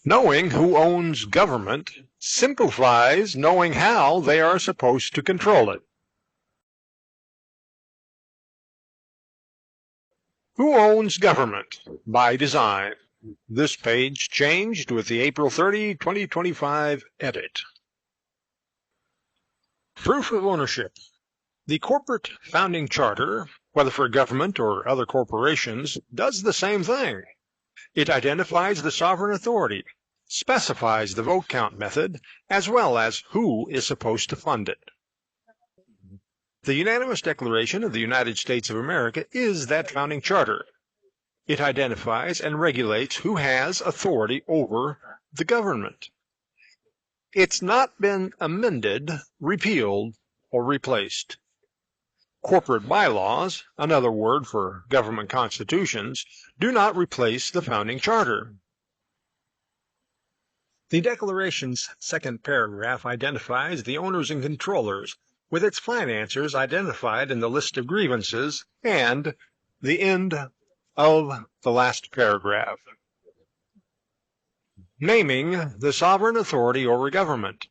Knowing who owns government simplifies knowing how they are supposed to control it. Who owns government? By design. This page changed with the April 30, 2025 edit. Proof of ownership. The corporate founding charter, whether for government or other corporations, does the same thing. It identifies the sovereign authority, specifies the vote count method, as well as who is supposed to fund it. The unanimous Declaration of the United States of America is that founding charter. It identifies and regulates who has authority over the government. It's not been amended, repealed, or replaced. Corporate bylaws, another word for government constitutions, do not replace the founding charter. The Declaration's second paragraph identifies the owners and controllers, with its financiers identified in the list of grievances, and the end of the last paragraph. Naming the sovereign authority over government.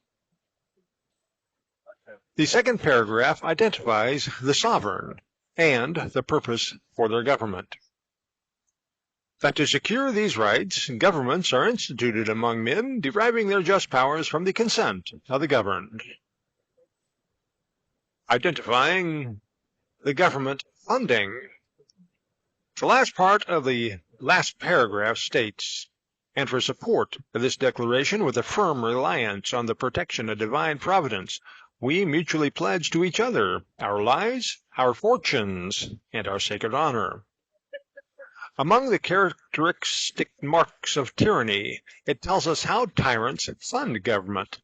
The second paragraph identifies the sovereign and the purpose for their government. That to secure these rights, governments are instituted among men, deriving their just powers from the consent of the governed. Identifying the government funding. The last part of the last paragraph states, and for support of this declaration with a firm reliance on the protection of divine providence, we mutually pledge to each other our lives, our fortunes, and our sacred honor. Among the characteristic marks of tyranny, it tells us how tyrants fund government,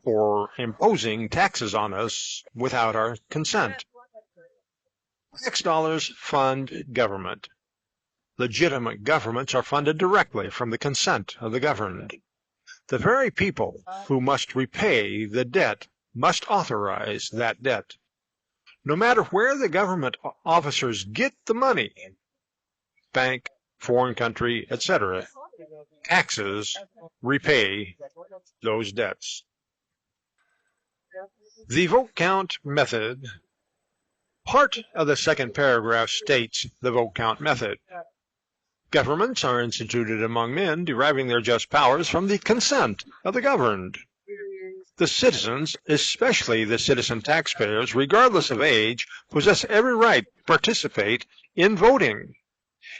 for imposing taxes on us without our consent. Tax dollars fund government. Legitimate governments are funded directly from the consent of the governed. The very people who must repay the debt must authorize that debt. No matter where the government officers get the money, bank, foreign country, etc., taxes repay those debts. The vote count method. Part of the second paragraph states the vote count method. Governments are instituted among men, deriving their just powers from the consent of the governed. The citizens, especially the citizen taxpayers, regardless of age, possess every right to participate in voting.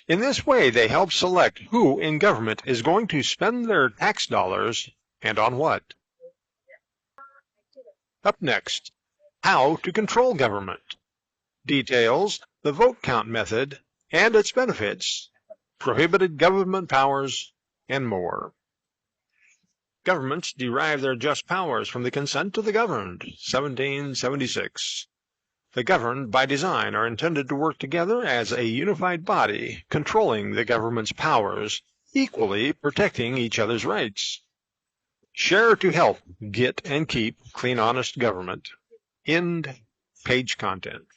In this way, they help select who in government is going to spend their tax dollars and on what. Up next, how to control government. Details the vote count method and its benefits, prohibited government powers, and more. Governments derive their just powers from the consent of the governed, 1776. The governed, by design, are intended to work together as a unified body, controlling the government's powers, equally protecting each other's rights. Share to help get and keep clean, honest government. End page content.